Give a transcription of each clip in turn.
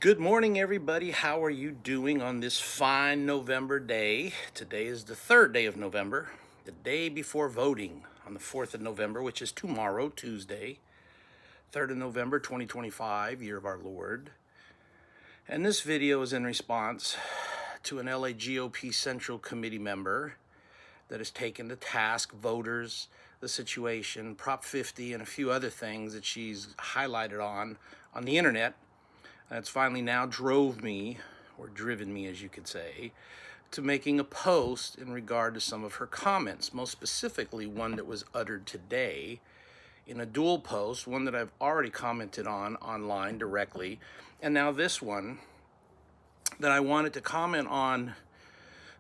Good morning, everybody. How are you doing on this fine November day? Today is the third day of November, the day before voting on the 4th of November, which is tomorrow, Tuesday, 3rd of November, 2025, year of our Lord. And this video is in response to an LA GOP Central Committee member that has taken to task voters, the situation, Prop 50, and a few other things that she's highlighted on the internet. That's finally now driven me, as you could say, to making a post in regard to some of her comments, most specifically one that was uttered today in a dual post, one that I've already commented on online directly, and now this one that I wanted to comment on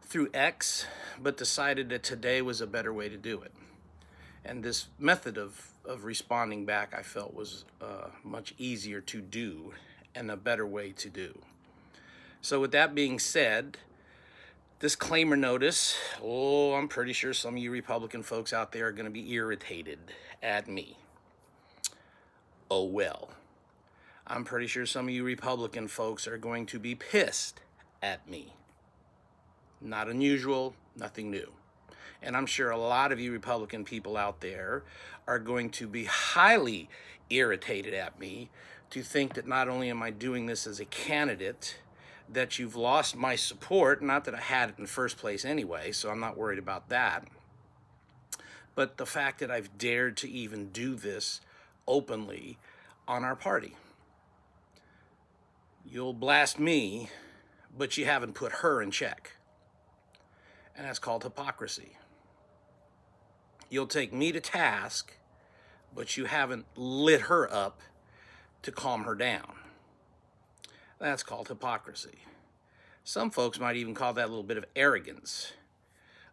through X, but decided that today was a better way to do it. And this method of responding back I felt was much easier to do and a better way to do. So with that being said, disclaimer notice, I'm pretty sure some of you Republican folks out there are going to be irritated at me. Oh well. I'm pretty sure some of you Republican folks are going to be pissed at me. Not unusual, nothing new. And I'm sure a lot of you Republican people out there are going to be highly irritated at me to think that not only am I doing this as a candidate, that you've lost my support, not that I had it in the first place anyway, so I'm not worried about that, but the fact that I've dared to even do this openly on our party. You'll blast me, but you haven't put her in check. And that's called hypocrisy. You'll take me to task, but you haven't lit her up to calm her down. That's called hypocrisy. Some folks might even call that a little bit of arrogance.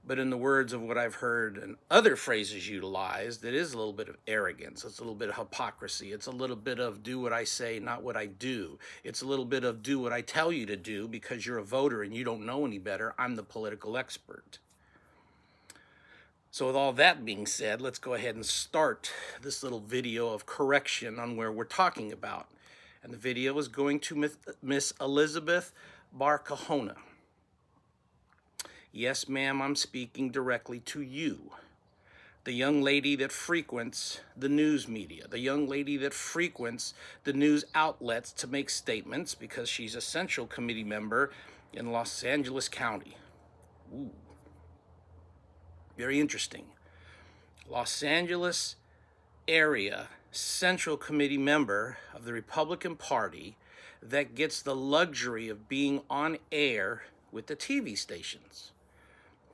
But in the words of what I've heard and other phrases utilized, it is a little bit of arrogance. It's a little bit of hypocrisy. It's a little bit of do what I say, not what I do. It's a little bit of do what I tell you to do because you're a voter and you don't know any better. I'm the political expert. So with all that being said, let's go ahead and start this little video of correction on where we're talking about. And the video is going to Miss Elizabeth Barcohana. Yes, ma'am, I'm speaking directly to you. The young lady that frequents the news media, the young lady that frequents the news outlets to make statements because she's a Central Committee member in Los Angeles County. Ooh. Very interesting. Los Angeles area Central Committee member of the Republican Party that gets the luxury of being on air with the TV stations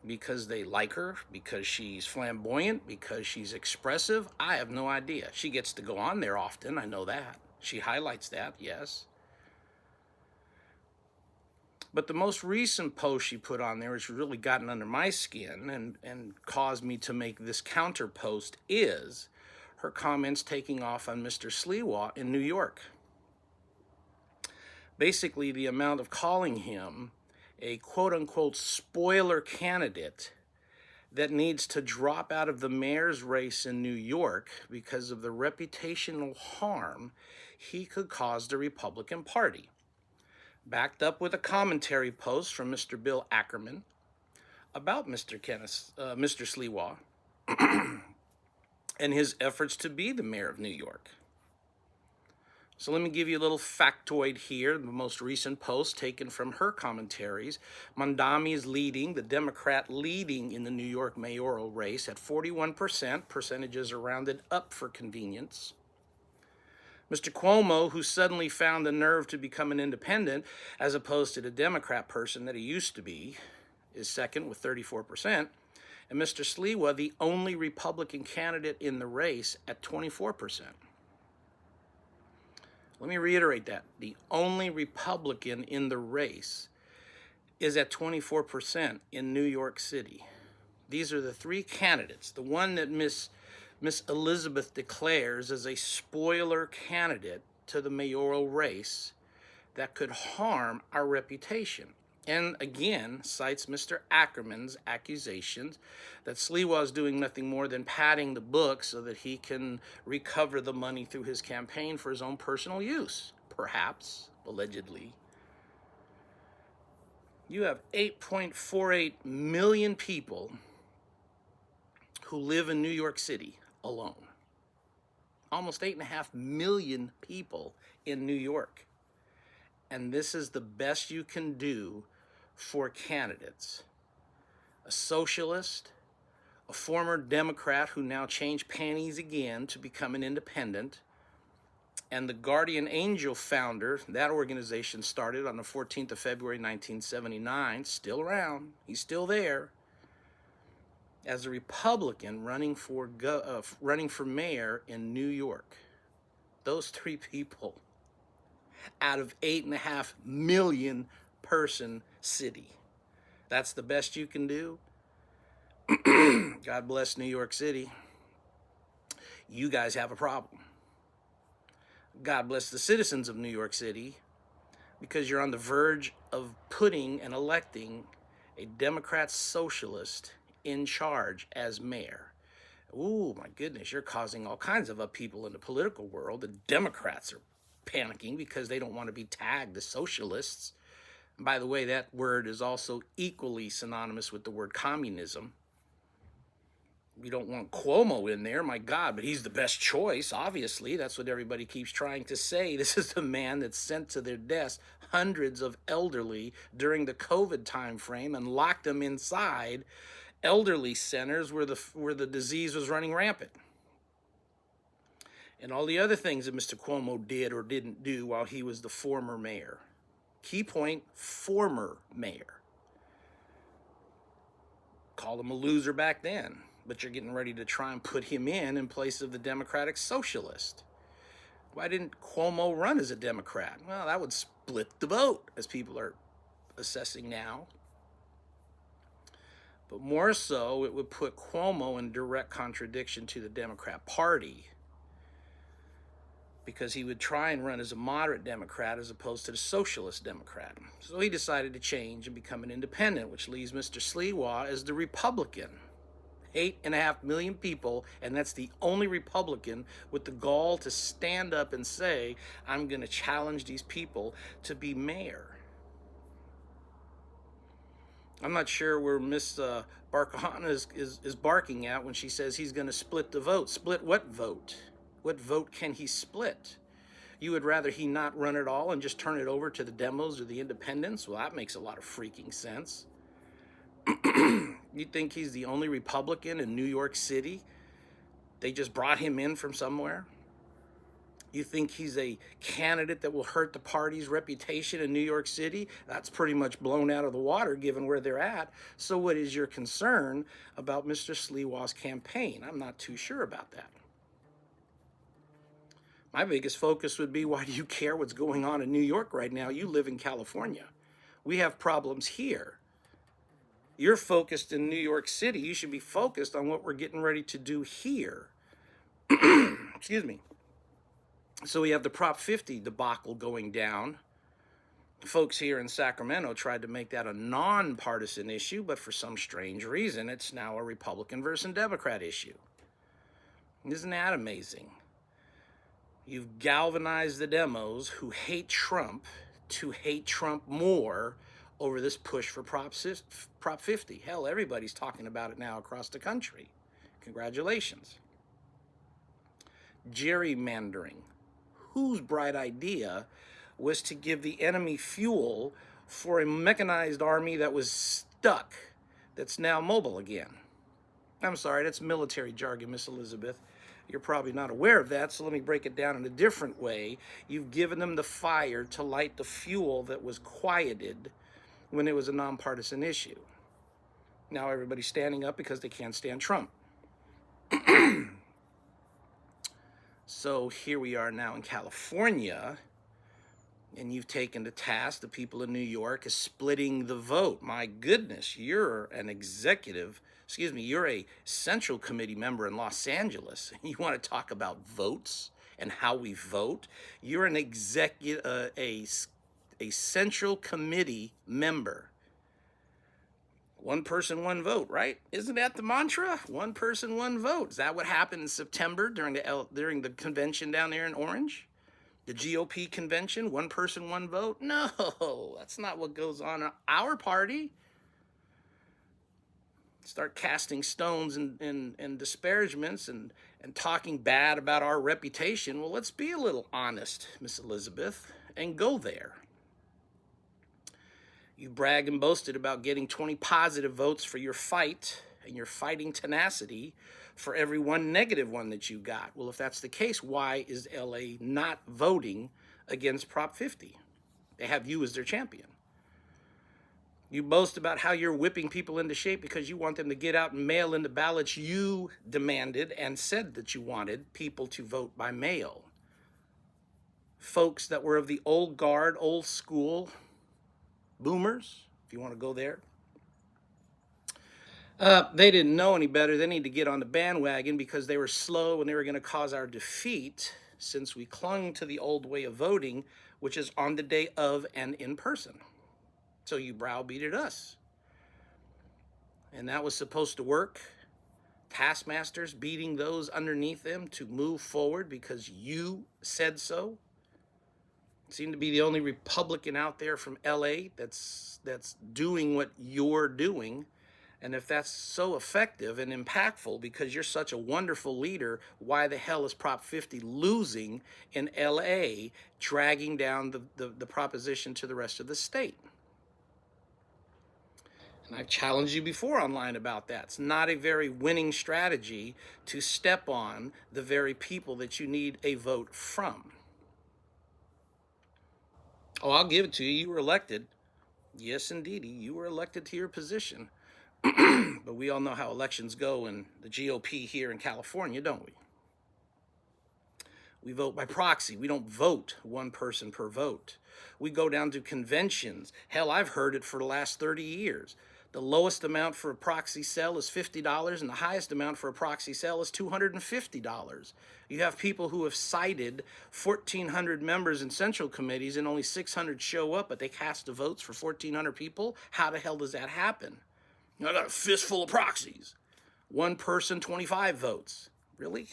because they like her, because she's flamboyant, because she's expressive. I have no idea. She gets to go on there often. I know that. She highlights that, yes. But the most recent post she put on there, which really gotten under my skin and caused me to make this counter post, is her comments taking off on Mr. Sliwa in New York. Basically, the amount of calling him a quote-unquote spoiler candidate that needs to drop out of the mayor's race in New York because of the reputational harm he could cause the Republican Party. Backed up with a commentary post from Mr. Bill Ackerman about Mr. Sliwa and his efforts to be the mayor of New York. So let me give you a little factoid here. The most recent post taken from her commentaries. Mondami is leading, the Democrat leading in the New York mayoral race at 41%. Percentages are rounded up for convenience. Mr. Cuomo, who suddenly found the nerve to become an independent as opposed to the Democrat person that he used to be, is second with 34%. And Mr. Sliwa, the only Republican candidate in the race, at 24%. Let me reiterate that. The only Republican in the race is at 24% in New York City. These are the three candidates. The one that Miss Elizabeth declares as a spoiler candidate to the mayoral race that could harm our reputation. And again, cites Mr. Ackerman's accusations that Sliwa is doing nothing more than padding the book so that he can recover the money through his campaign for his own personal use. Perhaps. allegedly. You have 8.48 million people who live in New York City alone. Almost 8.5 million people in New York. And this is the best you can do for candidates. A socialist, a former Democrat who now changed panties again to become an independent, and the Guardian Angel founder. That organization started on the 14th of February, 1979, still around, he's still there, as a Republican running for mayor in New York. Those three people out of 8.5 million person city. That's the best you can do. God bless New York City. You guys have a problem. God bless the citizens of New York City, because you're on the verge of putting and electing a Democrat socialist in charge as mayor. Ooh, my goodness, you're causing all kinds of upheaval in the political world. The Democrats are panicking because they don't want to be tagged as socialists. And by the way, that word is also equally synonymous with the word communism. You don't want Cuomo in there, my God, but he's the best choice, obviously. That's what everybody keeps trying to say. This is the man that sent to their deaths hundreds of elderly during the COVID time frame and locked them inside elderly centers where the disease was running rampant. And all the other things that Mr. Cuomo did or didn't do while he was the former mayor. Key point, former mayor. Called him a loser back then, but you're getting ready to try and put him in place of the Democratic socialist. Why didn't Cuomo run as a Democrat? Well, that would split the vote, as people are assessing now. But more so, it would put Cuomo in direct contradiction to the Democrat Party, because he would try and run as a moderate Democrat as opposed to the socialist Democrat. So he decided to change and become an independent, which leaves Mr. Sliwa as the Republican. 8.5 million people, and that's the only Republican with the gall to stand up and say, I'm going to challenge these people to be mayor. I'm not sure where Miss Barcohana is barking at when she says he's going to split the vote. Split what vote? What vote can he split? You would rather he not run at all and just turn it over to the demos or the independents? Well, that makes a lot of freaking sense. You think he's the only Republican in New York City? They just brought him in from somewhere? You think he's a candidate that will hurt the party's reputation in New York City? That's pretty much blown out of the water given where they're at. So what is your concern about Mr. Sliwa's campaign? I'm not too sure about that. My biggest focus would be, why do you care what's going on in New York right now? You live in California. We have problems here. You're focused in New York City. You should be focused on what we're getting ready to do here. Excuse me. So we have the Prop 50 debacle going down. Folks here in Sacramento tried to make that a nonpartisan issue, but for some strange reason, it's now a Republican versus Democrat issue. Isn't that amazing? You've galvanized the demos who hate Trump to hate Trump more over this push for Prop 50. Hell, everybody's talking about it now across the country. Congratulations. Gerrymandering. Whose bright idea was to give the enemy fuel for a mechanized army that was stuck, that's now mobile again? I'm sorry, that's military jargon, Miss Elizabeth. You're probably not aware of that, so let me break it down in a different way. You've given them the fire to light the fuel that was quieted when it was a nonpartisan issue. Now everybody's standing up because they can't stand Trump. So here we are now in California, and you've taken to task the people in New York as splitting the vote. My goodness, you're an executive, you're a Central Committee member in Los Angeles. You want to talk about votes and how we vote? You're an a Central Committee member. One person, one vote, right? Isn't that the mantra? One person, one vote. Is that what happened in September during the convention down there in Orange? The GOP convention, one person, one vote? No, that's not what goes on in our party. Start casting stones and disparagements and talking bad about our reputation. Well, let's be a little honest, Miss Elizabeth, and go there. You bragged and boasted about getting 20 positive votes for your fight and your fighting tenacity for every one negative one that you got. Well, if that's the case, why is LA not voting against Prop 50? They have you as their champion. You boast about how you're whipping people into shape because you want them to get out and mail in the ballots you demanded and said that you wanted people to vote by mail. Folks that were of the old guard, old school, boomers, if you want to go there. They didn't know any better. They need to get on the bandwagon because they were slow and they were going to cause our defeat since we clung to the old way of voting, which is on the day of and in person. So you browbeated us. And that was supposed to work. Taskmasters beating those underneath them to move forward because you said so. Seem to be the only Republican out there from LA that's doing what you're doing. And if that's so effective and impactful because you're such a wonderful leader, why the hell is Prop 50 losing in LA, dragging down the proposition to the rest of the state? And I've challenged you before online about that. It's not a very winning strategy to step on the very people that you need a vote from. Oh, I'll give it to you. You were elected. Yes, indeedy. You were elected to your position. But we all know how elections go in the GOP here in California, don't we? We vote by proxy. We don't vote one person per vote. We go down to conventions. Hell, I've heard it for the last 30 years. The lowest amount for a proxy sell is $50, and the highest amount for a proxy sell is $250. You have people who have cited 1,400 members in central committees and only 600 show up, but they cast the votes for 1,400 people. How the hell does that happen? I got a fistful of proxies. One person, 25 votes. Really?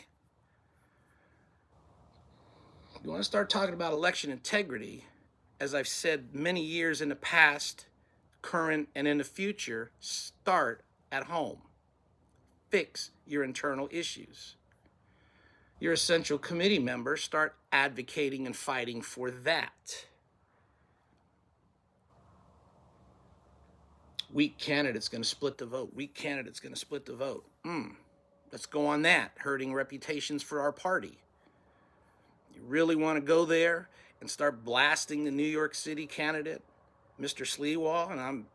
You want to start talking about election integrity, as I've said many years in the past, current, and in the future, start at home. Fix your internal issues. You're a central committee member, start advocating and fighting for that. Weak candidate's going to split the vote. Weak candidate's going to split the vote. Let's go on that, hurting reputations for our party. You really want to go there and start blasting the New York City candidate, Mr. Sliwa? And I'm,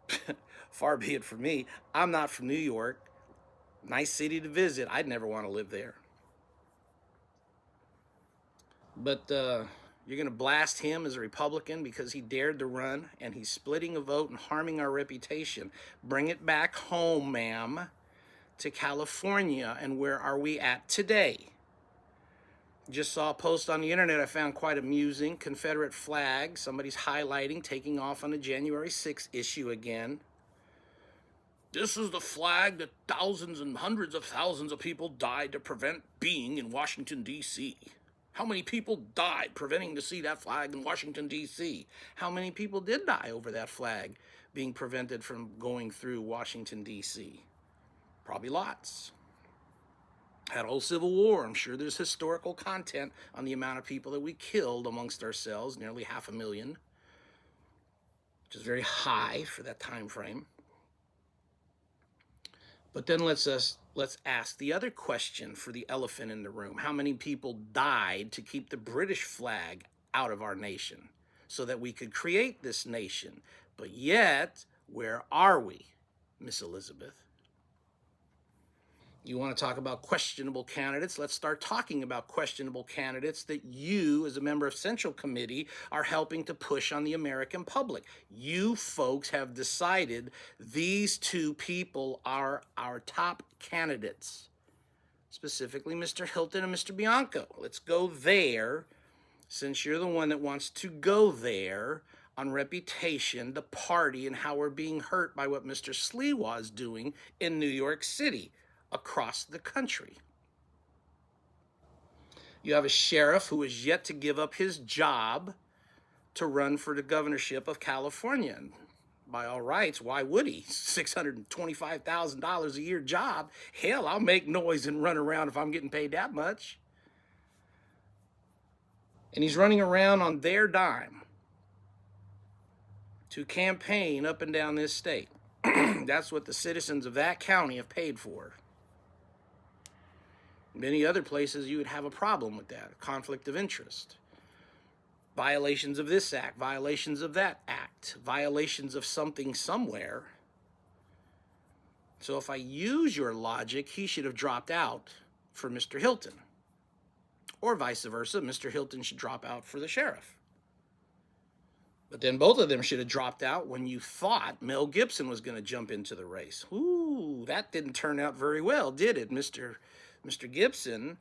far be it from me, I'm not from New York. Nice city to visit. I'd never want to live there. But you're going to blast him as a Republican because he dared to run and he's splitting a vote and harming our reputation. Bring it back home, ma'am, to California. And where are we at today? Just saw a post on the internet I found quite amusing. Confederate flag. Somebody's highlighting, taking off on the January 6th issue again. This is the flag that thousands and hundreds of thousands of people died to prevent being in Washington, D.C. How many people died preventing to see that flag in Washington, D.C.? How many people did die over that flag being prevented from going through Washington, D.C.? Probably lots. Had a whole Civil War. I'm sure there's historical content on the amount of people that we killed amongst ourselves, nearly 500,000, which is very high for that time frame. But then let's ask the other question for the elephant in the room. How many people died to keep the British flag out of our nation so that we could create this nation? But yet, where are we, Miss Elizabeth? You want to talk about questionable candidates? Let's start talking about questionable candidates that you, as a member of Central Committee, are helping to push on the American public. You folks have decided these two people are our top candidates, specifically Mr. Hilton and Mr. Bianco. Let's go there, since you're the one that wants to go there on reputation, the party, and how we're being hurt by what Mr. Sliwa is doing in New York City. Across the country. You have a sheriff who is yet to give up his job to run for the governorship of California. And by all rights, why would he? $625,000 a year job. Hell, I'll make noise and run around if I'm getting paid that much. And he's running around on their dime to campaign up and down this state. That's what the citizens of that county have paid for. Many other places you would have a problem with that, a conflict of interest. Violations of this act, violations of that act, violations of something somewhere. So if I use your logic, he should have dropped out for Mr. Hilton. Or vice versa, Mr. Hilton should drop out for the sheriff. But then both of them should have dropped out when you thought Mel Gibson was going to jump into the race. Ooh, that didn't turn out very well, did it? Mr. Gibson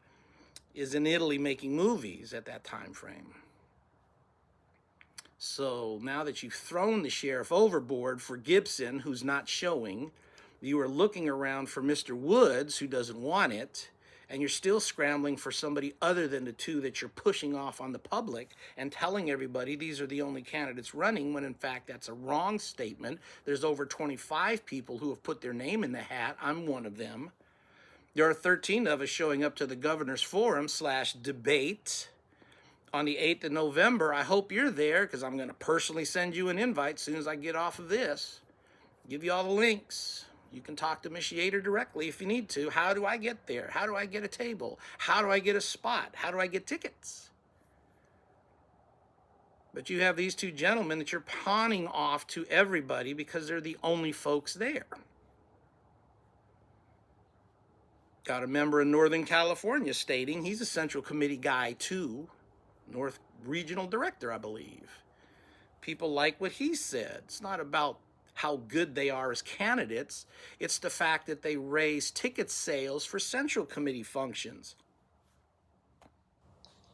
is in Italy making movies at that time frame. So now that you've thrown the sheriff overboard for Gibson, who's not showing, you are looking around for Mr. Woods, who doesn't want it, and you're still scrambling for somebody other than the two that you're pushing off on the public and telling everybody these are the only candidates running, when in fact that's a wrong statement. There's over 25 people who have put their name in the hat. I'm one of them. There are 13 of us showing up to the governor's forum/debate on the 8th of November. I hope you're there, because I'm going to personally send you an invite as soon as I get off of this. Give you all the links. You can talk to Miss Yater directly if you need to. How do I get there? How do I get a table? How do I get a spot? How do I get tickets? But you have these two gentlemen that you're pawning off to everybody because they're the only folks there. Got a member in Northern California stating he's a Central Committee guy too. North Regional Director, I believe. People like what he said. It's not about how good they are as candidates. It's the fact that they raise ticket sales for Central Committee functions.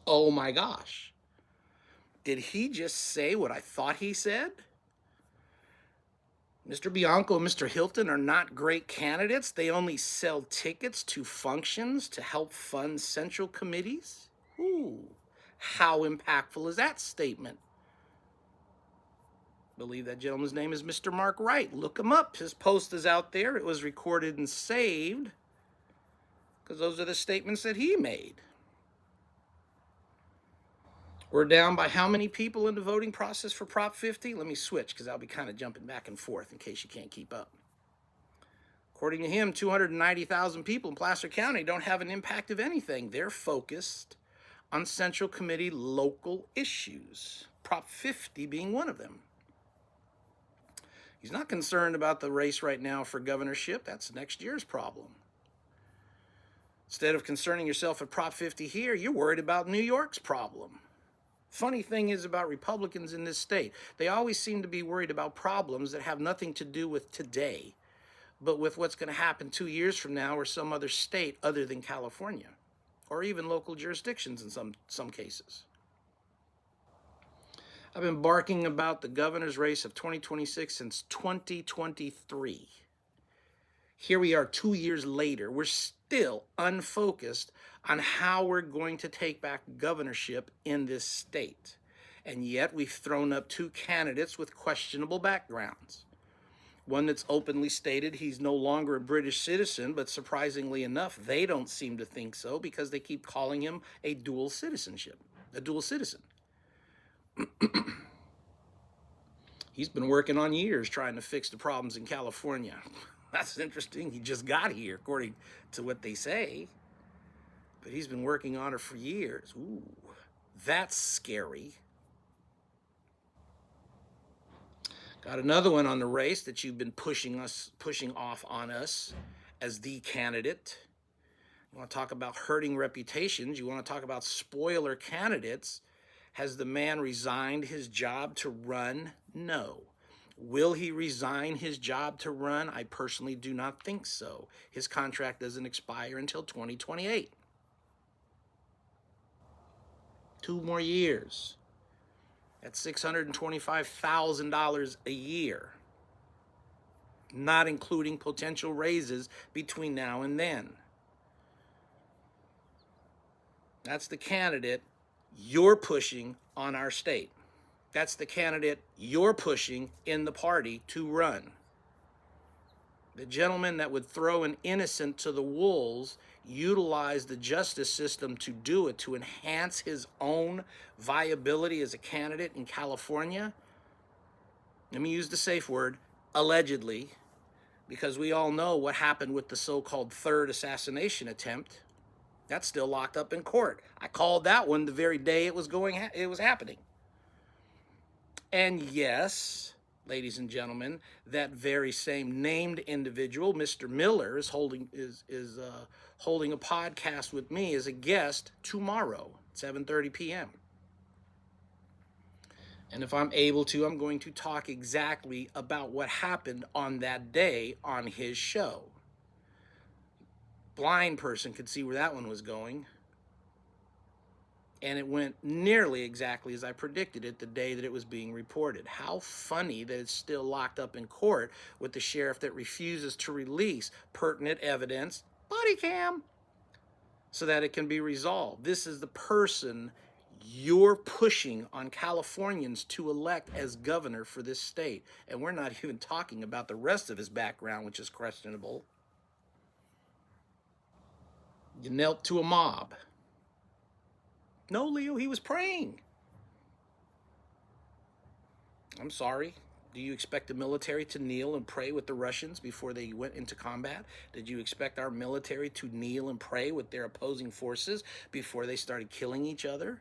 Oh my gosh. Did he just say what I thought he said? Mr. Bianco and Mr. Hilton are not great candidates. They only sell tickets to functions to help fund Central Committees? Ooh, how impactful is that statement? I believe that gentleman's name is Mr. Mark Wright. Look him up. His post is out there. It was recorded and saved, because those are the statements that he made. We're down by how many people in the voting process for Prop 50? Let me switch, because I'll be kind of jumping back and forth in case you can't keep up. According to him, 290,000 people in Placer County don't have an impact of anything. They're focused on Central Committee local issues, Prop 50 being one of them. He's not concerned about the race right now for governorship. That's next year's problem. Instead of concerning yourself with Prop 50 here, you're worried about New York's problem. Funny thing is about Republicans in this state, they always seem to be worried about problems that have nothing to do with today, but with what's going to happen 2 years from now or some other state other than California, or even local jurisdictions in some cases. I've been barking about the governor's race of 2026 since 2023. Here we are 2 years later. We're still unfocused on how we're going to take back governorship in this state. And yet we've thrown up two candidates with questionable backgrounds. One that's openly stated he's no longer a British citizen, but surprisingly enough, they don't seem to think so, because they keep calling him a dual citizen. He's been working on years trying to fix the problems in California. That's interesting. He just got here, according to what they say. But he's been working on it for years. Ooh, that's scary. Got another one on the race that you've been pushing off on us as the candidate. You want to talk about hurting reputations? You want to talk about spoiler candidates? Has the man resigned his job to run? No. Will he resign his job to run? I personally do not think so. His contract doesn't expire until 2028. 2 more years. That's $625,000 a year, not including potential raises between now and then. That's the candidate you're pushing on our state. That's the candidate you're pushing in the party to run. The gentleman that would throw an innocent to the wolves utilized the justice system to do it, to enhance his own viability as a candidate in California. Let me use the safe word, allegedly, because we all know what happened with the so-called third assassination attempt. That's still locked up in court. I called that one the very day it was happening. And yes, ladies and gentlemen, that very same named individual, Mr. Miller, is holding a podcast with me as a guest tomorrow, 7:30 p.m. And if I'm able to, I'm going to talk exactly about what happened on that day on his show. Blind person could see where that one was going. And it went nearly exactly as I predicted it the day that it was being reported. How funny that it's still locked up in court with the sheriff that refuses to release pertinent evidence, body cam, so that it can be resolved. This is the person you're pushing on Californians to elect as governor for this state. And we're not even talking about the rest of his background, which is questionable. You knelt to a mob. No, Leo, he was praying. I'm sorry. Do you expect the military to kneel and pray with the Russians before they went into combat? Did you expect our military to kneel and pray with their opposing forces before they started killing each other?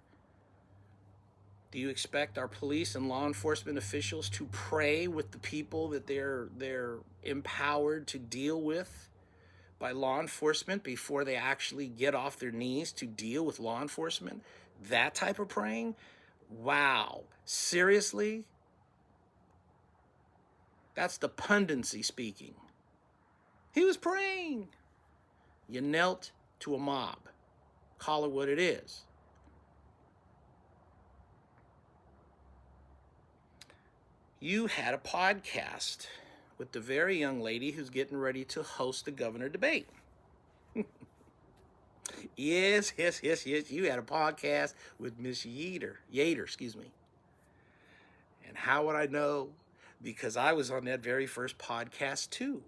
Do you expect our police and law enforcement officials to pray with the people that they're empowered to deal with by law enforcement before they actually get off their knees to deal with law enforcement? That type of praying? Wow. Seriously? That's the pundency speaking. He was praying. You knelt to a mob. Call it what it is. You had a podcast with the very young lady who's getting ready to host the governor debate. Yes. You had a podcast with Miss Yater, And how would I know? Because I was on that very first podcast too.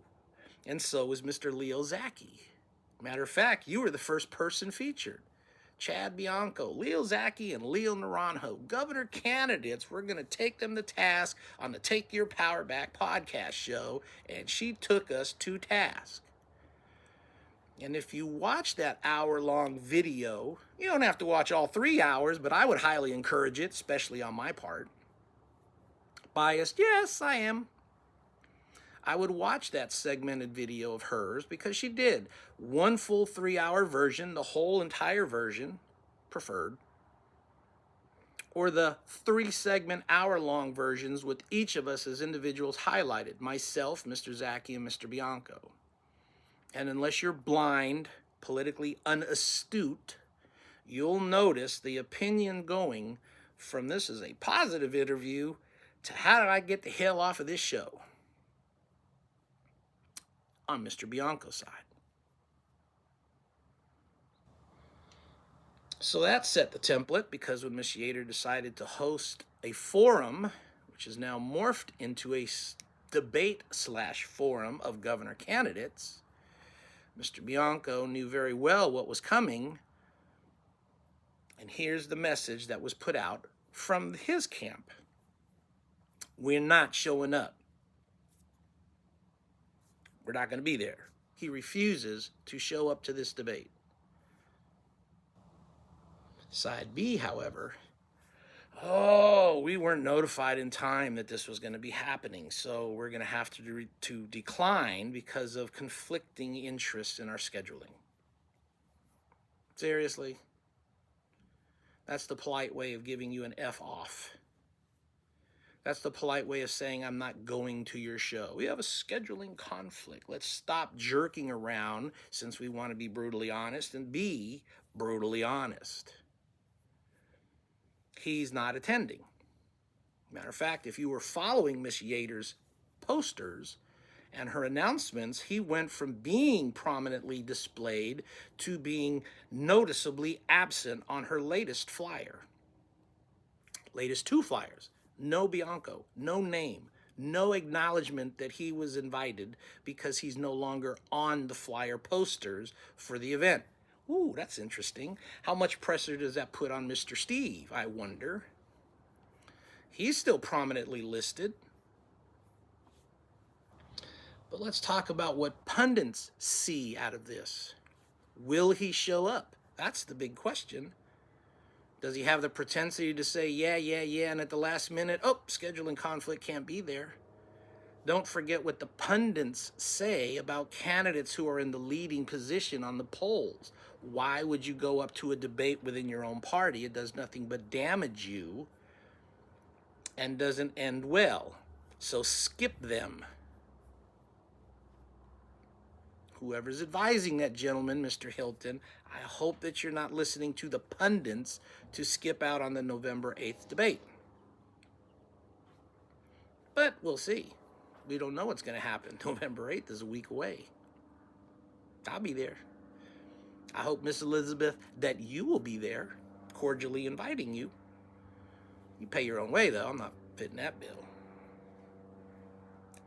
And so was Mr. Leo Zaki. Matter of fact, you were the first person featured. Chad Bianco, Leo Zaki, and Leo Naranjo, governor candidates. We're going to take them to task on the Take Your Power Back podcast show, and she took us to task. And if you watch that hour-long video, you don't have to watch all 3 hours, but I would highly encourage it, especially on my part. Biased? Yes, I am. I would watch that segmented video of hers because she did one full 3-hour version, the whole entire version, preferred, or the 3-segment hour-long versions with each of us as individuals highlighted, myself, Mr. Zaki, and Mr. Bianco. And unless you're blind, politically unastute, you'll notice the opinion going from this is a positive interview to how did I get the hell off of this show? On Mr. Bianco's side. So that set the template because when Ms. Yater decided to host a forum, which is now morphed into a debate/forum of governor candidates, Mr. Bianco knew very well what was coming. And here's the message that was put out from his camp. We're not showing up. We're not going to be there. He refuses to show up to this debate. Side B, however, we weren't notified in time that this was going to be happening, so we're going to have to decline because of conflicting interests in our scheduling. Seriously? That's the polite way of giving you an F off. That's the polite way of saying I'm not going to your show. We have a scheduling conflict. Let's stop jerking around since we want to be brutally honest and be brutally honest. He's not attending. Matter of fact, if you were following Miss Yater's posters and her announcements, he went from being prominently displayed to being noticeably absent on her latest flyer. Latest two flyers. No Bianco, no name, no acknowledgement that he was invited because he's no longer on the flyer posters for the event. Ooh, that's interesting. How much pressure does that put on Mr. Steve, I wonder? He's still prominently listed. But let's talk about what pundits see out of this. Will he show up? That's the big question. Does he have the propensity to say, yeah, and at the last minute, oh, scheduling conflict, can't be there? Don't forget what the pundits say about candidates who are in the leading position on the polls. Why would you go up to a debate within your own party? It does nothing but damage you and doesn't end well. So skip them. Whoever's advising that gentleman, Mr. Hilton, I hope that you're not listening to the pundits to skip out on the November 8th debate. But we'll see. We don't know what's going to happen. November 8th is a week away. I'll be there. I hope, Miss Elizabeth, that you will be there, cordially inviting you. You pay your own way, though. I'm not fitting that bill.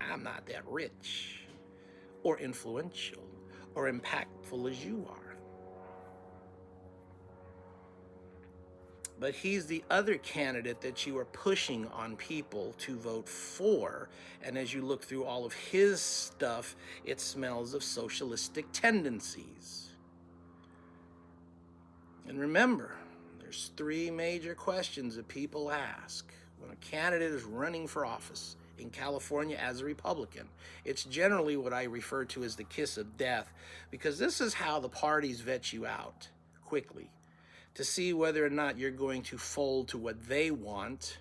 I'm not that rich or influential or impactful as you are. But he's the other candidate that you are pushing on people to vote for. And as you look through all of his stuff, it smells of socialistic tendencies. And remember, there's three major questions that people ask when a candidate is running for office in California as a Republican. It's generally what I refer to as the kiss of death, because this is how the parties vet you out quickly to see whether or not you're going to fold to what they want,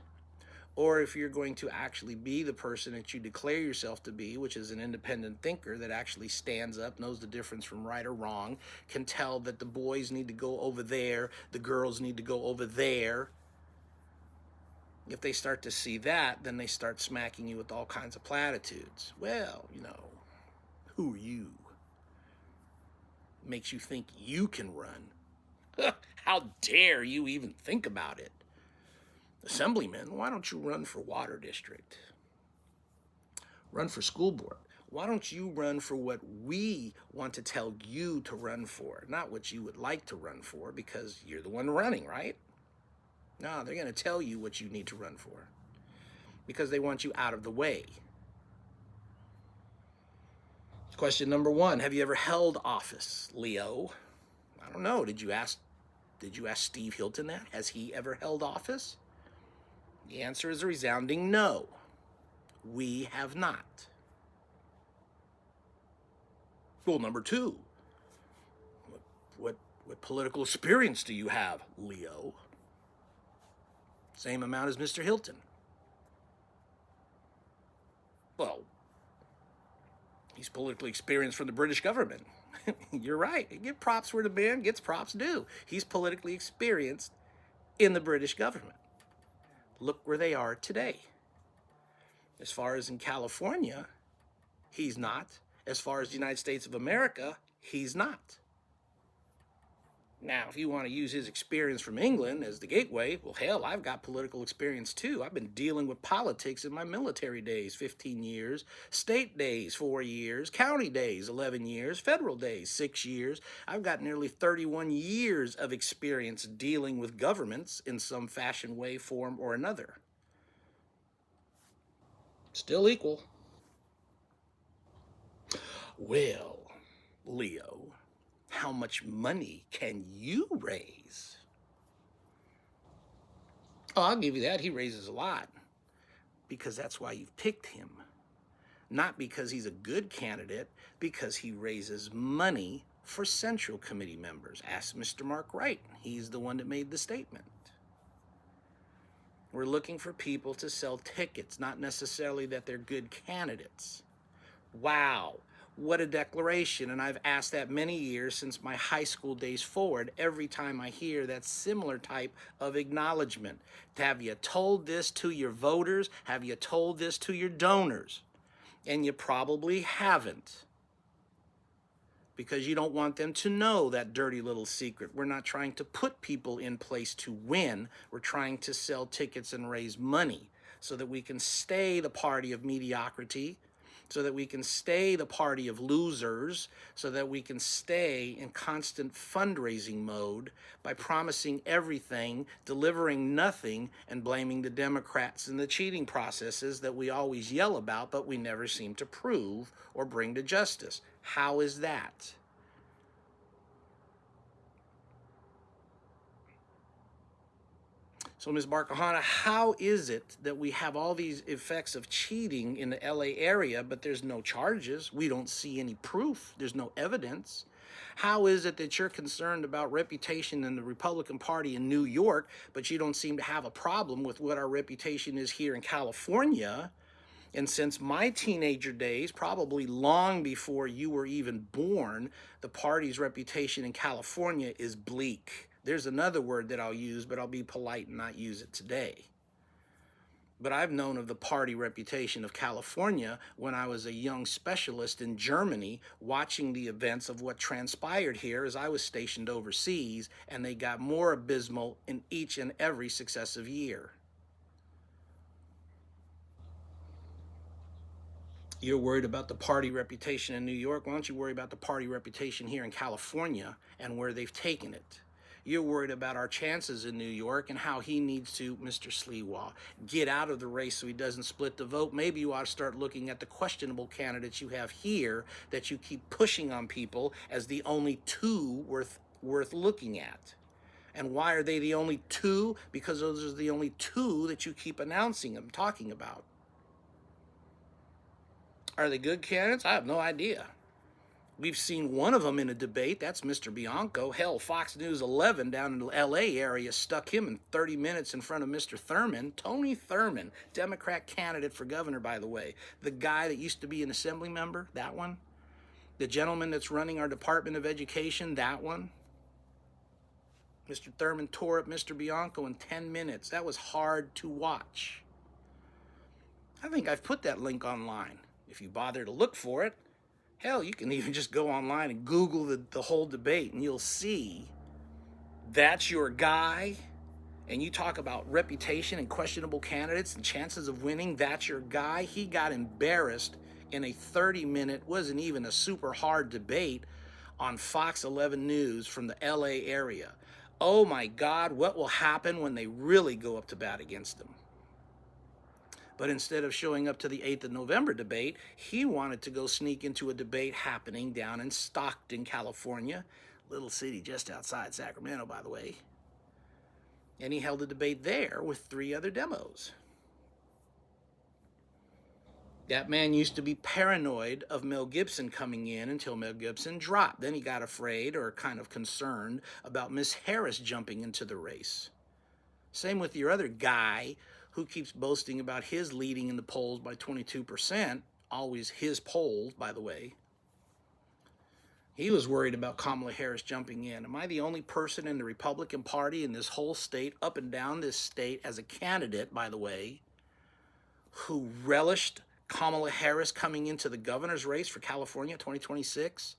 or if you're going to actually be the person that you declare yourself to be, which is an independent thinker that actually stands up, knows the difference from right or wrong, can tell that the boys need to go over there, the girls need to go over there. If they start to see that, then they start smacking you with all kinds of platitudes. Well, who are you? Makes you think you can run. How dare you even think about it? Assemblyman, why don't you run for water district? Run for school board. Why don't you run for what we want to tell you to run for, not what you would like to run for, because you're the one running, right? No, they're going to tell you what you need to run for because they want you out of the way. Question number 1, have you ever held office, Leo? I don't know. Did you ask Steve Hilton that? Has he ever held office? The answer is a resounding no. We have not. Well, number 2, what political experience do you have, Leo? Same amount as Mr. Hilton. Well, he's politically experienced from the British government. You're right. Give props where the man gets props due. He's politically experienced in the British government. Look where they are today. As far as in California, he's not. As far as the United States of America, he's not. Now, if you want to use his experience from England as the gateway, well, hell, I've got political experience too. I've been dealing with politics in my military days, 15 years, state days, 4 years, county days, 11 years, federal days, 6 years. I've got nearly 31 years of experience dealing with governments in some fashion, way, form, or another. Still equal. Well, Leo, how much money can you raise? Oh, I'll give you that. He raises a lot because that's why you've picked him. Not because he's a good candidate, because he raises money for Central Committee members. Ask Mr. Mark Wright. He's the one that made the statement. We're looking for people to sell tickets, not necessarily that they're good candidates. Wow. What a declaration, and I've asked that many years since my high school days forward, every time I hear that similar type of acknowledgement. Have you told this to your voters? Have you told this to your donors? And you probably haven't, because you don't want them to know that dirty little secret. We're not trying to put people in place to win. We're trying to sell tickets and raise money so that we can stay the party of mediocrity, so that we can stay the party of losers, so that we can stay in constant fundraising mode by promising everything, delivering nothing, and blaming the Democrats and the cheating processes that we always yell about, but we never seem to prove or bring to justice. How is that? So, Ms. Barcohana, how is it that we have all these effects of cheating in the LA area, but there's no charges? We don't see any proof. There's no evidence. How is it that you're concerned about reputation in the Republican Party in New York, but you don't seem to have a problem with what our reputation is here in California? And since my teenager days, probably long before you were even born, the party's reputation in California is bleak. There's another word that I'll use, but I'll be polite and not use it today. But I've known of the party reputation of California when I was a young specialist in Germany, watching the events of what transpired here as I was stationed overseas, and they got more abysmal in each and every successive year. You're worried about the party reputation in New York. Why don't you worry about the party reputation here in California and where they've taken it? You're worried about our chances in New York and how he needs to, Mr. Sliwa, get out of the race so he doesn't split the vote. Maybe you ought to start looking at the questionable candidates you have here that you keep pushing on people as the only two worth looking at. And why are they the only two? Because those are the only two that you keep announcing and talking about. Are they good candidates? I have no idea. We've seen one of them in a debate. That's Mr. Bianco. Hell, Fox News 11 down in the LA area stuck him in 30 minutes in front of Mr. Thurman. Tony Thurman, Democrat candidate for governor, by the way. The guy that used to be an assembly member, that one. The gentleman that's running our Department of Education, that one. Mr. Thurman tore up Mr. Bianco in 10 minutes. That was hard to watch. I think I've put that link online. If you bother to look for it, hell, you can even just go online and Google the whole debate and you'll see that's your guy. And you talk about reputation and questionable candidates and chances of winning, that's your guy. He got embarrassed in a 30-minute, wasn't even a super hard debate on Fox 11 News from the LA area. Oh my God, what will happen when they really go up to bat against them? But instead of showing up to the 8th of November debate, he wanted to go sneak into a debate happening down in Stockton, California, little city just outside Sacramento, by the way. And he held a debate there with 3 other demos. That man used to be paranoid of Mel Gibson coming in until Mel Gibson dropped. Then he got afraid or kind of concerned about Miss Harris jumping into the race. Same with your other guy who keeps boasting about his leading in the polls by 22%, always his polls, by the way. He was worried about Kamala Harris jumping in. Am I the only person in the Republican Party in this whole state, up and down this state, as a candidate, by the way, who relished Kamala Harris coming into the governor's race for California 2026?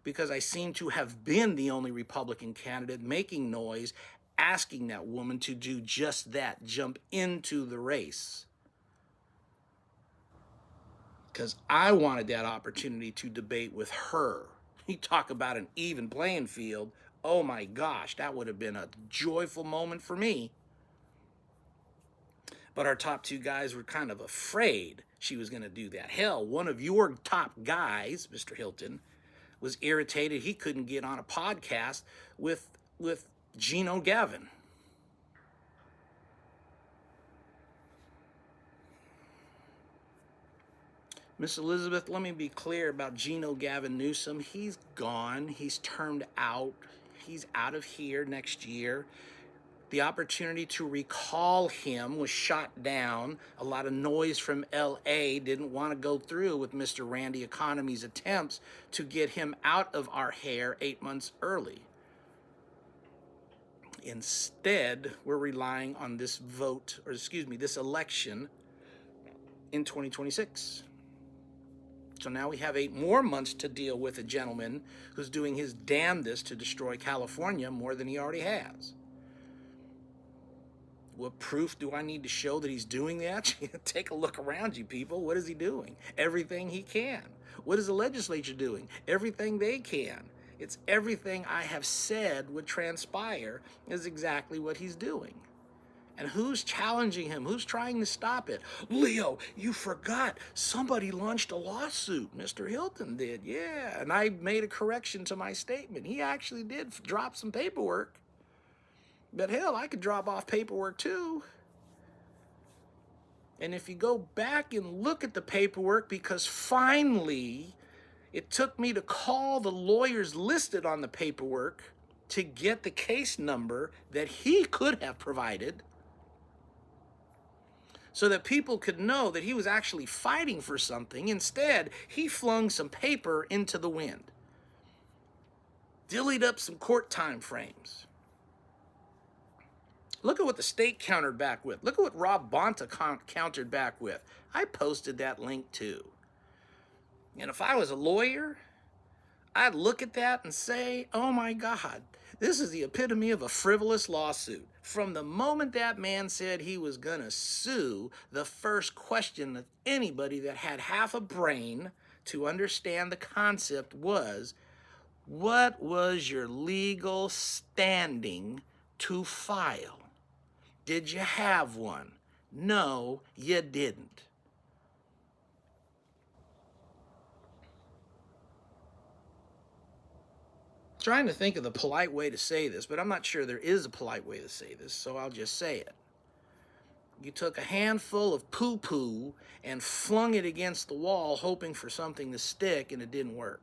Because I seem to have been the only Republican candidate making noise, asking that woman to do just that, jump into the race. Because I wanted that opportunity to debate with her. You talk about an even playing field. Oh my gosh, that would have been a joyful moment for me. But our top 2 guys were kind of afraid she was going to do that. Hell, one of your top guys, Mr. Hilton, was irritated he couldn't get on a podcast with Gino Gavin. Miss Elizabeth, let me be clear about Gino Gavin Newsom. He's gone. He's turned out. He's out of here next year. The opportunity to recall him was shot down. A lot of noise from LA didn't want to go through with Mr. Randy Economy's attempts to get him out of our hair 8 months early. Instead, we're relying on this vote, or excuse me, this election in 2026. So now we have 8 more months to deal with a gentleman who's doing his damnedest to destroy California more than he already has. What proof do I need to show that he's doing that? Take a look around you, people. What is he doing? Everything he can. What is the legislature doing? Everything they can. It's everything I have said would transpire is exactly what he's doing. And who's challenging him? Who's trying to stop it? Leo, you forgot. Somebody launched a lawsuit. Mr. Hilton did, yeah. And I made a correction to my statement. He actually did drop some paperwork. But hell, I could drop off paperwork too. And if you go back and look at the paperwork, because finally it took me to call the lawyers listed on the paperwork to get the case number that he could have provided, so that people could know that he was actually fighting for something. Instead, he flung some paper into the wind, dillied up some court time frames. Look at what the state countered back with. Look at what Rob Bonta countered back with. I posted that link too. And if I was a lawyer, I'd look at that and say, oh my God, this is the epitome of a frivolous lawsuit. From the moment that man said he was going to sue, the first question that anybody that had half a brain to understand the concept was, what was your legal standing to file? Did you have one? No, you didn't. Trying to think of the polite way to say this, but I'm not sure there is a polite way to say this, so I'll just say it. You took a handful of poo-poo and flung it against the wall hoping for something to stick, and it didn't work.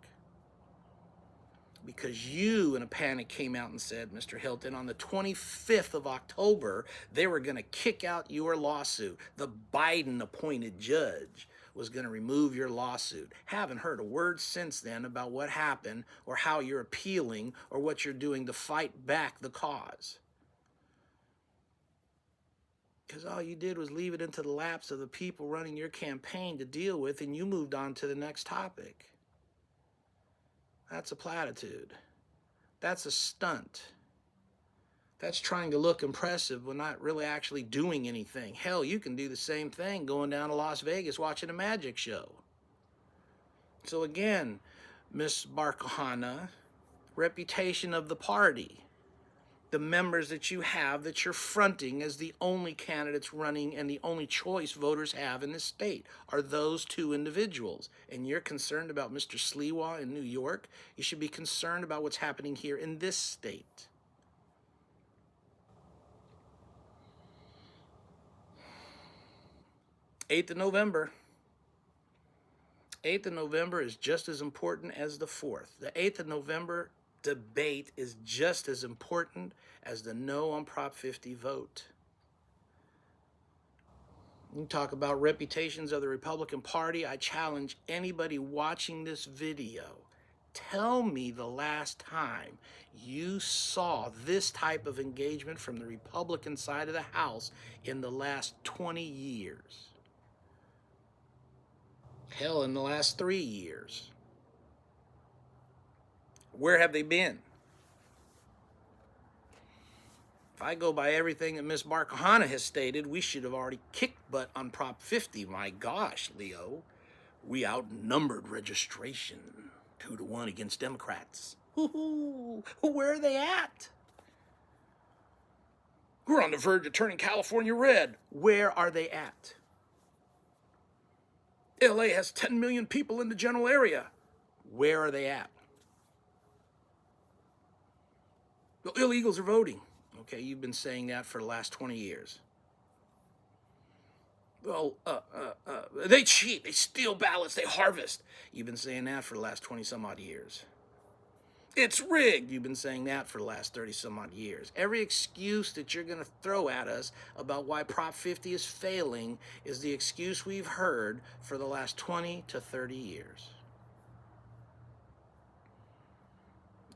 Because you, in a panic, came out and said, Mr. Hilton, on the 25th of October, they were going to kick out your lawsuit. The Biden-appointed judge was going to remove your lawsuit. Haven't heard a word since then about what happened or how you're appealing or what you're doing to fight back the cause. Because all you did was leave it into the laps of the people running your campaign to deal with, and you moved on to the next topic. That's a platitude. That's a stunt. That's trying to look impressive when not really actually doing anything. Hell, you can do the same thing going down to Las Vegas watching a magic show. So again, Miss Barcohana, reputation of the party, the members that you have that you're fronting as the only candidates running and the only choice voters have in this state are those two individuals. And you're concerned about Mr. Sliwa in New York. You should be concerned about what's happening here in this state. November 8th of November is just as important as the 4th. The 8th of November debate is just as important as the no on Prop 50 vote. You talk about reputations of the Republican Party. I challenge anybody watching this video. Tell me the last time you saw this type of engagement from the Republican side of the House in the last 20 years. Hell, in the last 3 years. Where have they been? If I go by everything that Ms. Barcohana has stated, we should have already kicked butt on Prop 50. My gosh, Leo, we outnumbered registration 2-1 against Democrats. Where are they at? We're on the verge of turning California red. Where are they at? LA has 10 million people in the general area. Where are they at? The illegals are voting. Okay, you've been saying that for the last 20 years. Well, they cheat, they steal ballots, they harvest. You've been saying that for the last 20 some odd years. It's rigged. You've been saying that for the last 30 some odd years. Every excuse that you're going to throw at us about why Prop 50 is failing is the excuse we've heard for the last 20 to 30 years.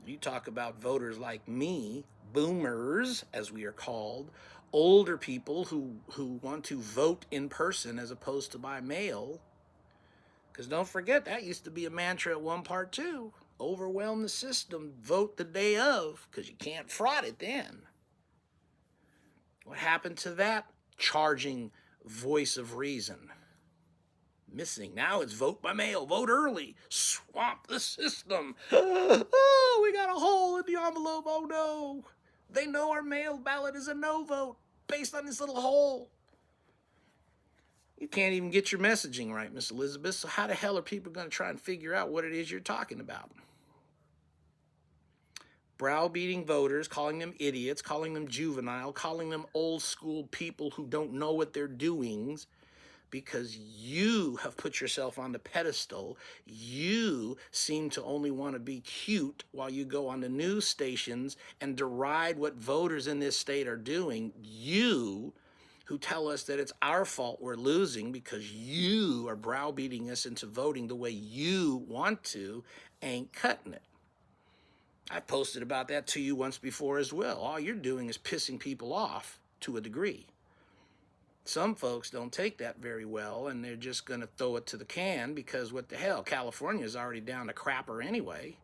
You talk about voters like me, boomers, as we are called, older people who want to vote in person as opposed to by mail. Because don't forget, that used to be a mantra at one part too. Overwhelm the system, vote the day of, because you can't fraud it then. What happened to that charging voice of reason? Missing. Now it's vote by mail, vote early, swamp the system. Oh, we got a hole in the envelope, oh no. They know our mail ballot is a no vote based on this little hole. You can't even get your messaging right, Miss Elizabeth, so how the hell are people going to try and figure out what it is you're talking about? Browbeating voters, calling them idiots, calling them juvenile, calling them old school people who don't know what they're doing because you have put yourself on the pedestal. You seem to only want to be cute while you go on the news stations and deride what voters in this state are doing. You who tell us that it's our fault we're losing because you are browbeating us into voting the way you want to, ain't cutting it. I've posted about that to you once before as well. All you're doing is pissing people off to a degree. Some folks don't take that very well, and they're just going to throw it to the can because what the hell, California's already down to crapper anyway.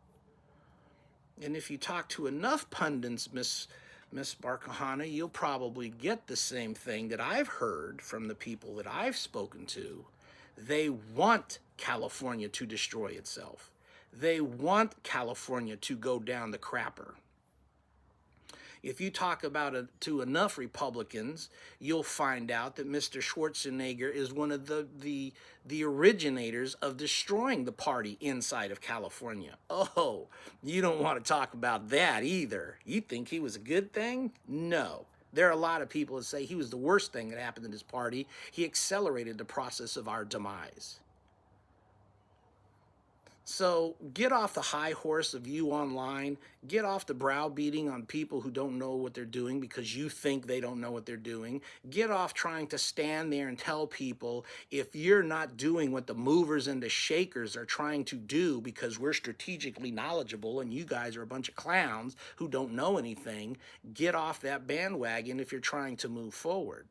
And if you talk to enough pundits, Miss Barcohana, you'll probably get the same thing that I've heard from the people that I've spoken to. They want California to destroy itself. They want California to go down the crapper. If you talk about it to enough Republicans, you'll find out that Mr. Schwarzenegger is one of the originators of destroying the party inside of California. Oh, you don't want to talk about that either. You think he was a good thing? No. There are a lot of people that say he was the worst thing that happened in his party. He accelerated the process of our demise. So get off the high horse of you online. Get off the browbeating on people who don't know what they're doing because you think they don't know what they're doing. Get off trying to stand there and tell people if you're not doing what the movers and the shakers are trying to do because we're strategically knowledgeable and you guys are a bunch of clowns who don't know anything. Get off that bandwagon if you're trying to move forward.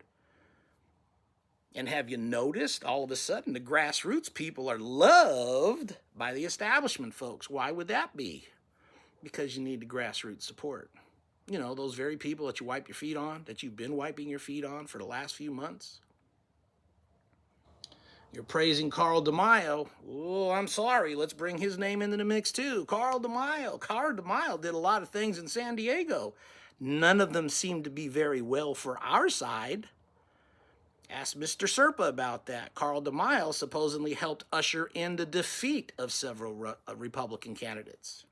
And have you noticed all of a sudden the grassroots people are loved by the establishment folks? Why would that be? Because you need the grassroots support. You know, those very people that you wipe your feet on, that you've been wiping your feet on for the last few months. You're praising Carl DeMaio. Oh, I'm sorry. Let's bring his name into the mix too. Carl DeMaio. Carl DeMaio did a lot of things in San Diego. None of them seem to be very well for our side. Ask Mr. Serpa about that. Carl DeMaio supposedly helped usher in the defeat of several Republican candidates.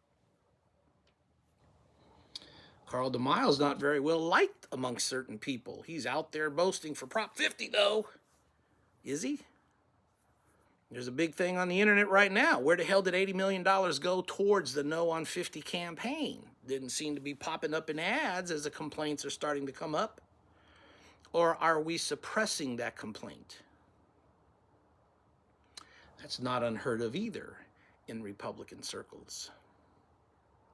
Carl DeMaio's not very well liked amongst certain people. He's out there boasting for Prop 50, though. Is he? There's a big thing on the internet right now. Where the hell did $80 million go towards the No on 50 campaign? Didn't seem to be popping up in ads as the complaints are starting to come up. Or are we suppressing that complaint? That's not unheard of either in Republican circles.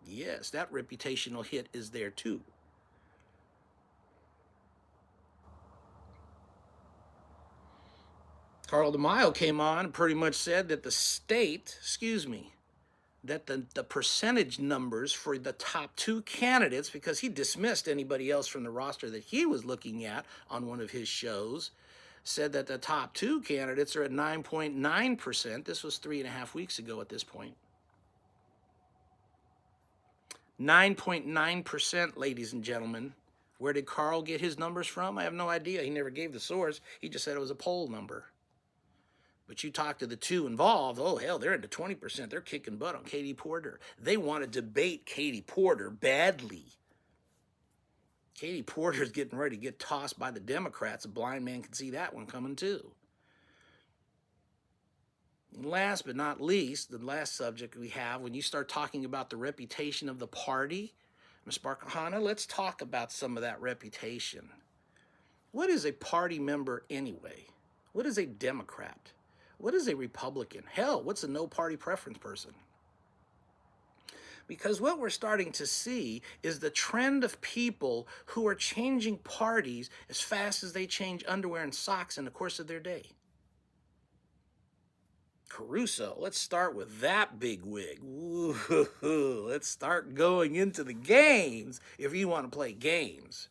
Yes, that reputational hit is there too. Carl DeMaio came on and pretty much said that the state, that the percentage numbers for the top two candidates, because he dismissed anybody else from the roster that he was looking at on one of his shows, said that the top two candidates are at 9.9%. This was 3.5 weeks ago at this point. 9.9%, ladies and gentlemen. Where did Carl get his numbers from? I have no idea. He never gave the source. He just said it was a poll number. But you talk to the two involved, oh, hell, they're into 20%. They're kicking butt on Katie Porter. They want to debate Katie Porter badly. Katie Porter's getting ready to get tossed by the Democrats. A blind man can see that one coming, too. And last but not least, the last subject we have, when you start talking about the reputation of the party, Ms. Barcohana, let's talk about some of that reputation. What is a party member anyway? What is a Democrat? What is a Republican? Hell, what's a no-party preference person? Because what we're starting to see is the trend of people who are changing parties as fast as they change underwear and socks in the course of their day. Caruso, let's start with that big wig. Ooh, let's start going into the games if you want to play games.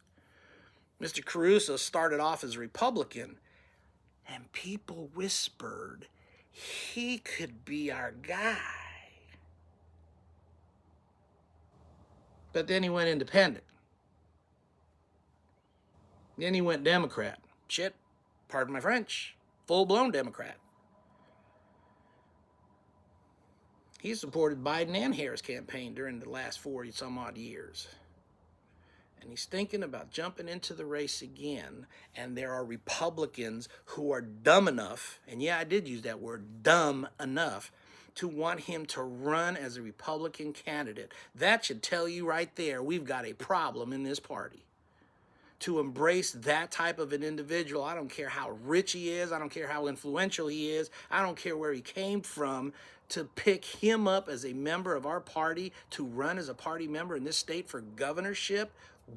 Mr. Caruso started off as a Republican, and people whispered he could be our guy. But then he went independent. Then he went Democrat. Shit, pardon my French, full-blown Democrat. He supported Biden and Harris' campaign during the last 40-some-odd years. And he's thinking about jumping into the race again. And there are Republicans who are dumb enough, and yeah, I did use that word, dumb enough, to want him to run as a Republican candidate. That should tell you right there, we've got a problem in this party. To embrace that type of an individual, I don't care how rich he is, I don't care how influential he is, I don't care where he came from, to pick him up as a member of our party, to run as a party member in this state for governorship,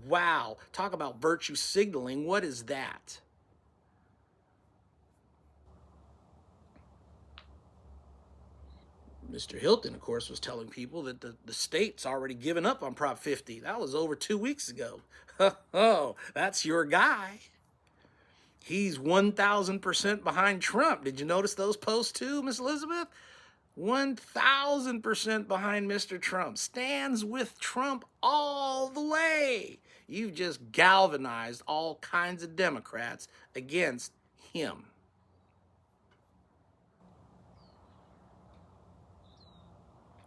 wow, talk about virtue signaling. What is that? Mr. Hilton, of course, was telling people that the state's already given up on Prop 50. That was over 2 weeks ago. Oh, that's your guy. He's 1,000% behind Trump. Did you notice those posts too, Miss Elizabeth? 1,000% behind Mr. Trump. Stands with Trump all the way. You've just galvanized all kinds of Democrats against him.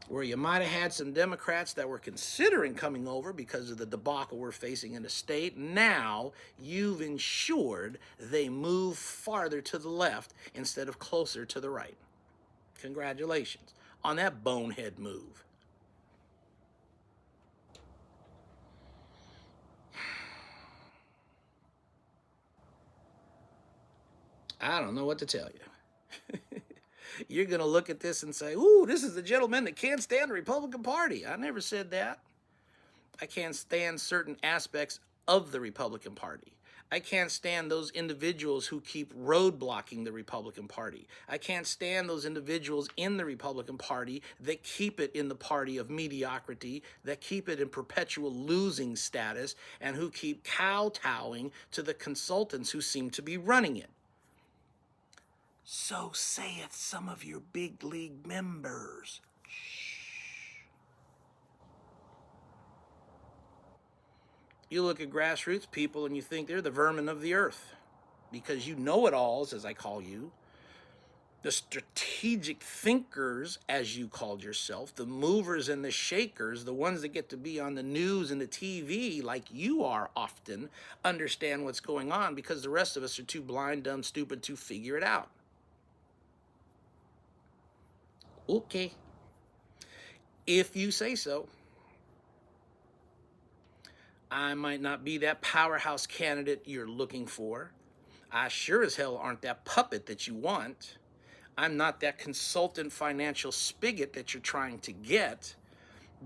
Where you might have had some Democrats that were considering coming over because of the debacle we're facing in the state, now you've ensured they move farther to the left instead of closer to the right. Congratulations on that bonehead move. I don't know what to tell you. You're going to look at this and say, ooh, this is a gentleman that can't stand the Republican Party. I never said that. I can't stand certain aspects of the Republican Party. I can't stand those individuals who keep roadblocking the Republican Party. I can't stand those individuals in the Republican Party that keep it in the party of mediocrity, that keep it in perpetual losing status, and who keep kowtowing to the consultants who seem to be running it. So saith some of your big league members. Shh. You look at grassroots people and you think they're the vermin of the earth because you know-it-alls, as I call you, the strategic thinkers, as you called yourself, the movers and the shakers, the ones that get to be on the news and the TV like you are often, understand what's going on because the rest of us are too blind, dumb, stupid to figure it out. Okay, if you say so. I might not be that powerhouse candidate you're looking for. I sure as hell aren't that puppet that you want. I'm not that consultant financial spigot that you're trying to get.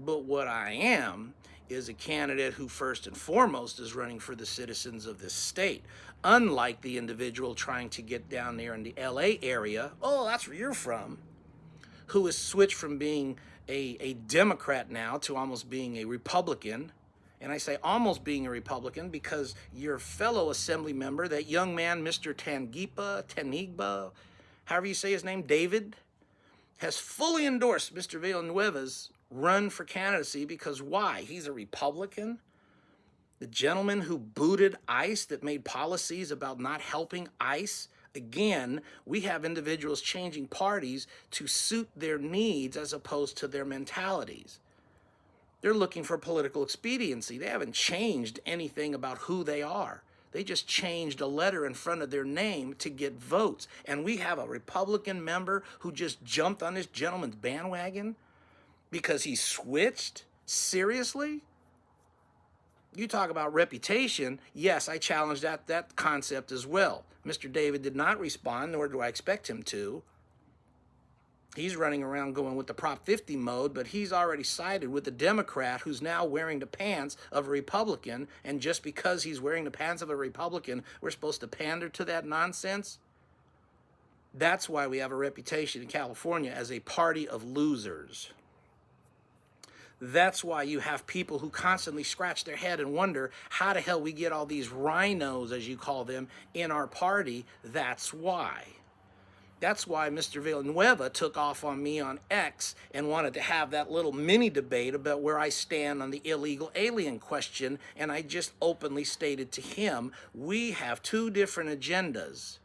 But what I am is a candidate who first and foremost is running for the citizens of this state. Unlike the individual trying to get down there in the LA area, oh, that's where you're from, who has switched from being a Democrat now to almost being a Republican. And I say almost being a Republican because your fellow assembly member, that young man, Mr. Tanigba, however you say his name, David, has fully endorsed Mr. Villanueva's run for candidacy because why? He's a Republican. The gentleman who booted ICE, that made policies about not helping ICE. Again, we have individuals changing parties to suit their needs as opposed to their mentalities. They're looking for political expediency. They haven't changed anything about who they are. They just changed a letter in front of their name to get votes. And we have a Republican member who just jumped on this gentleman's bandwagon because he switched? Seriously? You talk about reputation. Yes, I challenge that concept as well. Mr. David did not respond, nor do I expect him to. He's running around going with the Prop 50 mode, but he's already sided with the Democrat who's now wearing the pants of a Republican, and just because he's wearing the pants of a Republican, we're supposed to pander to that nonsense? That's why we have a reputation in California as a party of losers. That's why you have people who constantly scratch their head and wonder how the hell we get all these rhinos, as you call them, in our party. That's why. That's why Mr. Villanueva took off on me on X and wanted to have that little mini debate about where I stand on the illegal alien question. And I just openly stated to him, we have two different agendas.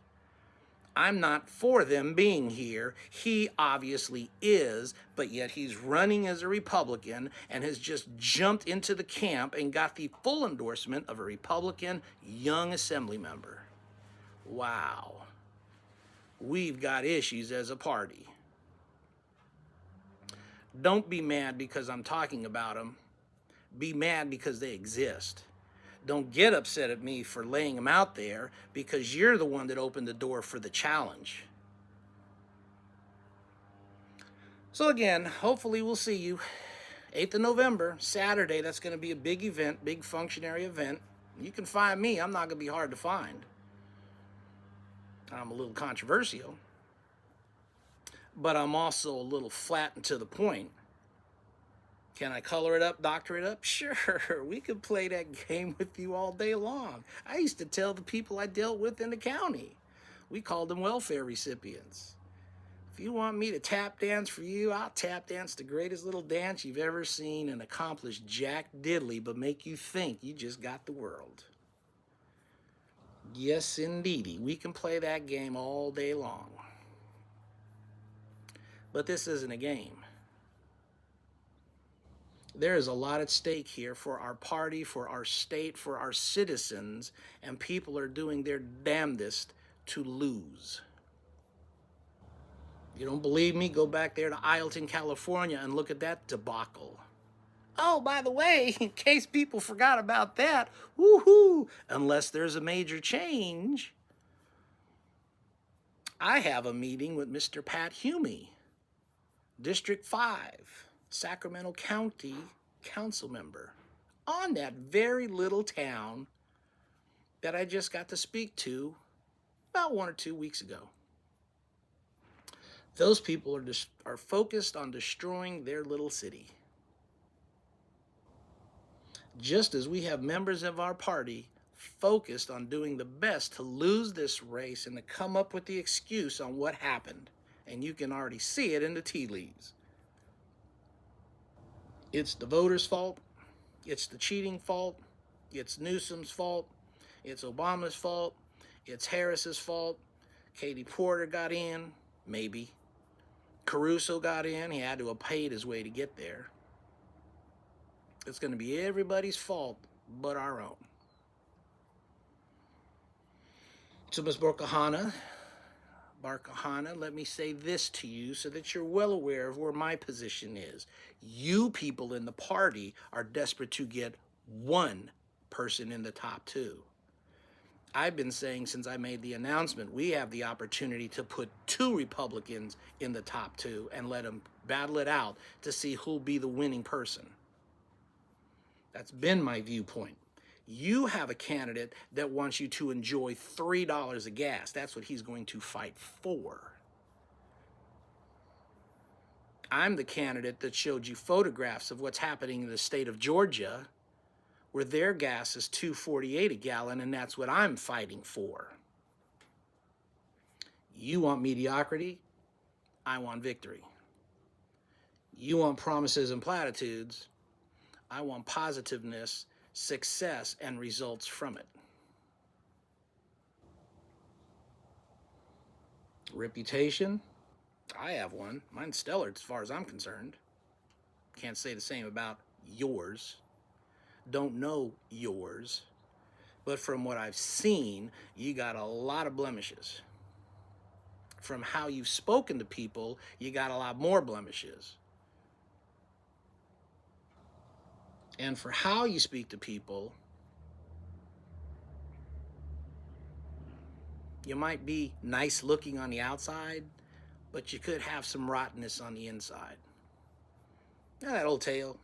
I'm not for them being here. He obviously is, but yet he's running as a Republican and has just jumped into the camp and got the full endorsement of a Republican young assembly member. Wow. We've got issues as a party. Don't be mad because I'm talking about them. Be mad because they exist. Don't get upset at me for laying them out there because you're the one that opened the door for the challenge. So again, hopefully we'll see you 8th of November, Saturday. That's going to be a big event, big functionary event. You can find me. I'm not going to be hard to find. I'm a little controversial, but I'm also a little flat and to the point. Can I color it up, doctor it up? Sure, we could play that game with you all day long. I used to tell the people I dealt with in the county. We called them welfare recipients. If you want me to tap dance for you, I'll tap dance the greatest little dance you've ever seen and accomplish jack diddly, but make you think you just got the world. Yes, indeedy. We can play that game all day long. But this isn't a game. There is a lot at stake here for our party, for our state, for our citizens, and people are doing their damnedest to lose. You don't believe me? Go back there to Ileton, California, and look at that debacle. Oh, by the way, in case people forgot about that, woohoo, unless there's a major change, I have a meeting with Mr. Pat Humey, District 5, Sacramento County council member, on that very little town that I just got to speak to about 1 or 2 weeks ago. Those people are focused on destroying their little city. Just as we have members of our party focused on doing the best to lose this race and to come up with the excuse on what happened. And you can already see it in the tea leaves. It's the voters' fault. It's the cheating fault. It's Newsom's fault. It's Obama's fault. It's Harris's fault. Katie Porter got in, maybe. Caruso got in. He had to have paid his way to get there. It's going to be everybody's fault but our own. So, Ms. Barcohana, let me say this to you so that you're well aware of where my position is. You people in the party are desperate to get one person in the top two. I've been saying since I made the announcement, we have the opportunity to put 2 Republicans in the top 2 and let them battle it out to see who'll be the winning person. That's been my viewpoint. You have a candidate that wants you to enjoy $3 of gas. That's what he's going to fight for. I'm the candidate that showed you photographs of what's happening in the state of Georgia, where their gas is $2.48 a gallon, and that's what I'm fighting for. You want mediocrity, I want victory. You want promises and platitudes, I want positiveness, success, and results from it. Reputation, I have one. Mine's stellar as far as I'm concerned. Can't say the same about yours. Don't know yours, but from what I've seen, you got a lot of blemishes. From how you've spoken to people, you got a lot more blemishes. And for how you speak to people, you might be nice looking on the outside, but you could have some rottenness on the inside. Now that old tale,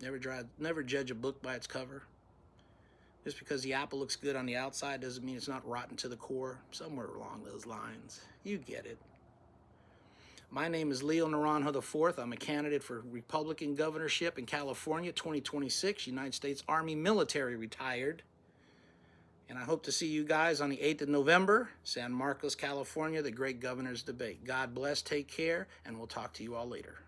never judge a book by its cover. Just because the apple looks good on the outside doesn't mean it's not rotten to the core. Somewhere along those lines. You get it. My name is Leo Naranjo IV. I'm a candidate for Republican governorship in California, 2026, United States Army military retired. And I hope to see you guys on the 8th of November, San Marcos, California, the Great Governor's Debate. God bless, take care, and we'll talk to you all later.